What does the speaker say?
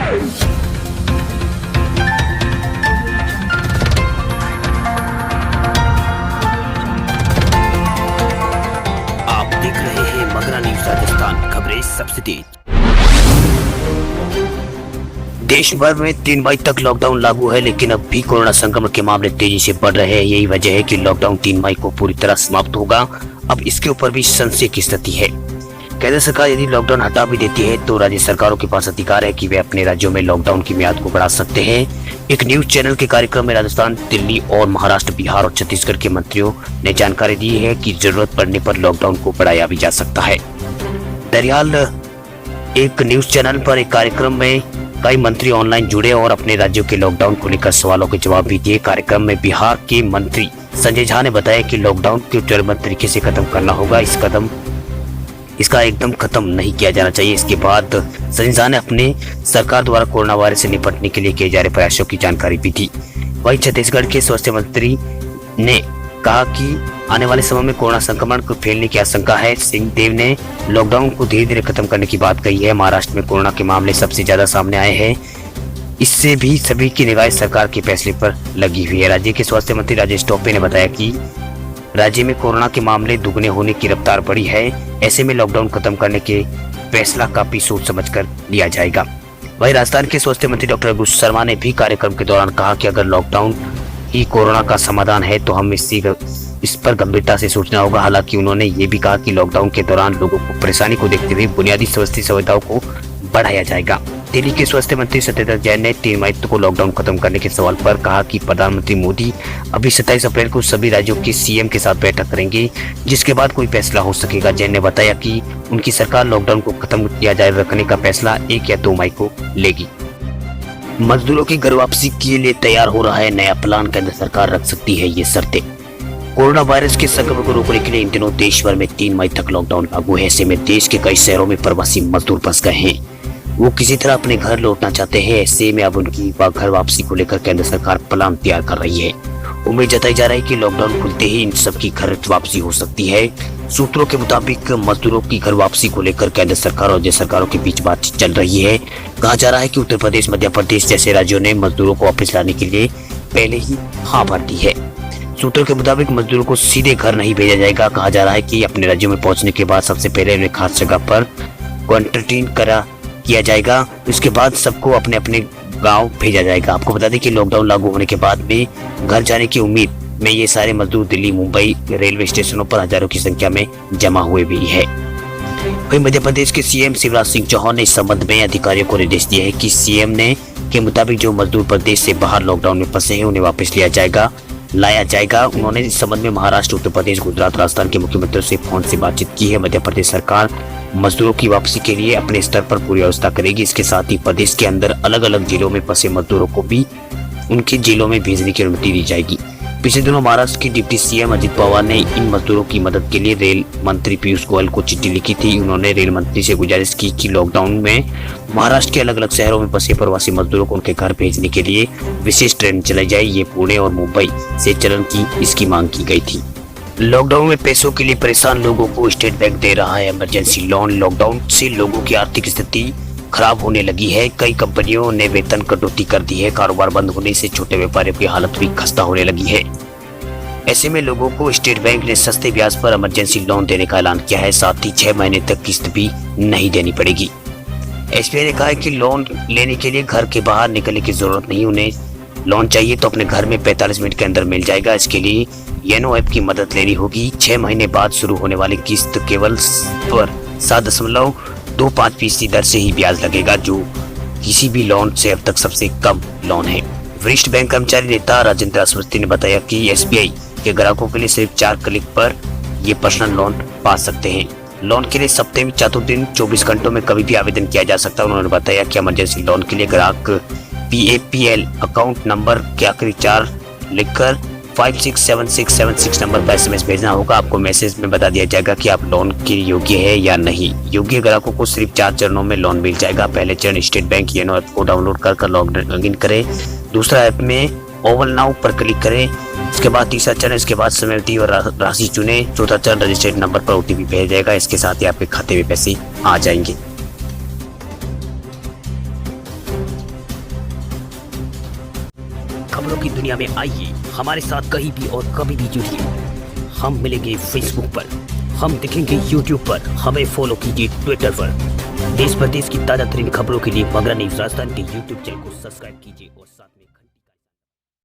आप देख रहे हैं मगरा न्यूज राजस्थान, खबरें सबसे तेज। देश भर में 3 मई तक लॉकडाउन लागू है, लेकिन अब भी कोरोना संक्रमण के मामले तेजी से बढ़ रहे हैं। यही वजह है कि लॉकडाउन 3 मई को पूरी तरह समाप्त होगा। अब इसके ऊपर भी संशय की स्थिति है। केंद्र सरकार यदि लॉकडाउन हटा भी देती है तो राज्य सरकारों के पास अधिकार है कि वे अपने राज्यों में लॉकडाउन की मियाद को बढ़ा सकते हैं। एक न्यूज चैनल के कार्यक्रम में राजस्थान, दिल्ली और महाराष्ट्र, बिहार और छत्तीसगढ़ के मंत्रियों ने जानकारी दी है कि जरूरत पड़ने पर लॉकडाउन को बढ़ाया भी जा सकता है। दरअसल एक न्यूज चैनल पर एक कार्यक्रम में कई मंत्री ऑनलाइन जुड़े और अपने राज्यों के लॉकडाउन को लेकर सवालों के जवाब भी दिए। कार्यक्रम में बिहार के मंत्री संजय झा ने बताया कि लॉकडाउन को चरणबद्ध तरीके से खत्म करना होगा। इसका एकदम खत्म नहीं किया जाना चाहिए। इसके बाद संजय झा ने अपने सरकार द्वारा कोरोना वायरस से निपटने के लिए किए जा रहे प्रयासों की जानकारी भी दी। वहीं छत्तीसगढ़ के स्वास्थ्य मंत्री ने कहा कि आने वाले समय में कोरोना संक्रमण को फैलने की आशंका है। सिंहदेव ने लॉकडाउन को धीरे धीरे खत्म करने की बात कही है। महाराष्ट्र में कोरोना के मामले सबसे ज्यादा सामने आए हैं। इससे भी सभी की निगाह सरकार के फैसले पर लगी हुई है। राज्य के स्वास्थ्य मंत्री राजेश टोपे ने बताया कि राज्य में कोरोना के मामले दुगने होने की रफ्तार बढ़ी है। ऐसे में लॉकडाउन खत्म करने के फैसला काफी सोच समझकर लिया जाएगा। वहीं राजस्थान के स्वास्थ्य मंत्री डॉक्टर रघु शर्मा ने भी कार्यक्रम के दौरान कहा कि अगर लॉकडाउन ही कोरोना का समाधान है तो हम इस पर गंभीरता से सोचना होगा। हालांकि उन्होंने ये भी कहा कि लॉकडाउन के दौरान लोगों को परेशानी को देखते हुए बुनियादी स्वास्थ्य सुविधाओं को बढ़ाया जाएगा। दिल्ली के स्वास्थ्य मंत्री सत्येंद्र जैन ने 3 मई को लॉकडाउन खत्म करने के सवाल पर कहा कि प्रधानमंत्री मोदी अभी 27 अप्रैल को सभी राज्यों के सीएम के साथ बैठक करेंगे, जिसके बाद कोई फैसला हो सकेगा। जैन ने बताया कि उनकी सरकार लॉकडाउन को खत्म किया जाए रखने का फैसला 1 या 2 मई को लेगी। मजदूरों की घर वापसी के लिए तैयार हो रहा है नया प्लान। केंद्र सरकार रख सकती है ये शर्तें। कोरोना वायरस के संक्रमण को रोकने के लिए इन दिनों देश भर में 3 मई तक लॉकडाउन लागू है। ऐसे में देश के कई शहरों में प्रवासी मजदूर फंस गए हैं। वो किसी तरह अपने घर लौटना चाहते हैं। ऐसे में अब उनकी घर वापसी को लेकर केंद्र सरकार प्लान तैयार कर रही है। उम्मीद जताई जा रही है कि लॉकडाउन खुलते ही इन सबकी घर वापसी हो सकती है। सूत्रों के मुताबिक मजदूरों की घर वापसी को लेकर केंद्र सरकार और राज्य सरकारों के बीच बातचीत चल रही है। कहा जा रहा है कि उत्तर प्रदेश, मध्य प्रदेश जैसे राज्यों ने मजदूरों को वापस लाने के लिए पहले ही हाँ भर दी है। सूत्रों के मुताबिक मजदूरों को सीधे घर नहीं भेजा जाएगा। कहा जा रहा है कि अपने राज्यों में पहुंचने के बाद सबसे पहले उन्हें खास जगह पर क्वारंटीन किया जाएगा। उसके बाद सबको अपने अपने गांव भेजा जाएगा। आपको बता दें कि लॉकडाउन लागू होने के बाद में घर जाने की उम्मीद में ये सारे मजदूर दिल्ली, मुंबई रेलवे स्टेशनों पर हजारों की संख्या में जमा हुए भी है। वहीं मध्य प्रदेश के सीएम शिवराज सिंह चौहान ने इस संबंध में अधिकारियों को निर्देश दिए हैं कि सीएम ने के मुताबिक जो मजदूर प्रदेश से बाहर लॉकडाउन में फंसे हैं उन्हें वापस लाया जाएगा। उन्होंने इस संबंध में महाराष्ट्र, उत्तर प्रदेश, गुजरात, राजस्थान के मुख्यमंत्रियों से फोन से बातचीत की है। मध्य प्रदेश सरकार मजदूरों की वापसी के लिए अपने स्तर पर पूरी व्यवस्था करेगी। इसके साथ ही प्रदेश के अंदर अलग अलग जिलों में फंसे मजदूरों को भी उनके जिलों में भेजने की अनुमति दी जाएगी। पिछले दिनों महाराष्ट्र के डिप्टी सीएम अजित पवार ने इन मजदूरों की मदद के लिए रेल मंत्री पीयूष गोयल को चिट्ठी लिखी थी। उन्होंने रेल मंत्री से गुजारिश की कि लॉकडाउन में महाराष्ट्र के अलग अलग शहरों में फंसे प्रवासी मजदूरों को उनके घर भेजने के लिए विशेष ट्रेन चलाई जाए। ये पुणे और मुंबई से चलन की इसकी मांग की गई थी। लॉकडाउन में पैसों के लिए परेशान लोगों को स्टेट बैंक दे रहा है इमरजेंसी लोन। लॉकडाउन से लोगों की आर्थिक स्थिति खराब होने लगी है। कई कंपनियों ने वेतन कटौती कर दी है। कारोबार बंद होने से छोटे व्यापारियों की हालत भी खस्ता होने लगी है। ऐसे में लोगों को स्टेट बैंक ने सस्ते ब्याज पर इमरजेंसी लोन देने का ऐलान किया है। साथ ही 6 महीने तक किस्त भी नहीं देनी पड़ेगी। एसबीआई ने कहा है कि लोन लेने के लिए घर के बाहर निकलने की जरूरत नहीं। उन्हें लोन चाहिए तो अपने घर में 45 मिनट के अंदर मिल जाएगा। इसके लिए येनो ऐप की मदद लेनी होगी। 6 महीने बाद शुरू होने वाली किस्त केवल पर 7.25% दर से ही ब्याज लगेगा, जो किसी भी लोन से अब तक सबसे कम लोन है। वरिष्ठ बैंक कर्मचारी नेता राजेंद्र अश्वस्ती ने बताया कि एसबीआई के ग्राहकों के लिए सिर्फ 4 क्लिक पर ये पर्सनल लोन पा सकते हैं। लोन के लिए सप्ताह में 4 दिन 24 घंटों में कभी भी आवेदन किया जा सकता है। उन्होंने बताया कि इमरजेंसी लोन के लिए ग्राहक PAPL अकाउंट नंबर के आखिरी 4 लिखकर 567676 नंबर पर SMS भेजना होगा। आपको मैसेज में बता दिया जाएगा कि आप लोन के योग्य है या नहीं। योग्य ग्राहकों को सिर्फ 4 चरणों में लोन मिल जाएगा। पहले चरण स्टेट बैंक येनो ऐप को डाउनलोड कर लॉग इन करें। दूसरा ऐप में ओवल नाउ पर क्लिक करें। इसके बाद तीसरा चरण, इसके बाद समय और राशि चुने। चौथा चरण रजिस्टर्ड नंबर पर OTP भेज जाएगा। इसके साथ ही आपके खाते में पैसे आ जाएंगे। खबरों की दुनिया में आइए हमारे साथ कहीं भी और कभी भी जुड़िए। हम मिलेंगे फेसबुक पर, हम दिखेंगे यूट्यूब पर, हमें फॉलो कीजिए ट्विटर पर। देश प्रदेश की ताजा तरीन खबरों के लिए मगरा न्यूज राजस्थान के यूट्यूब चैनल को सब्सक्राइब कीजिए और साथ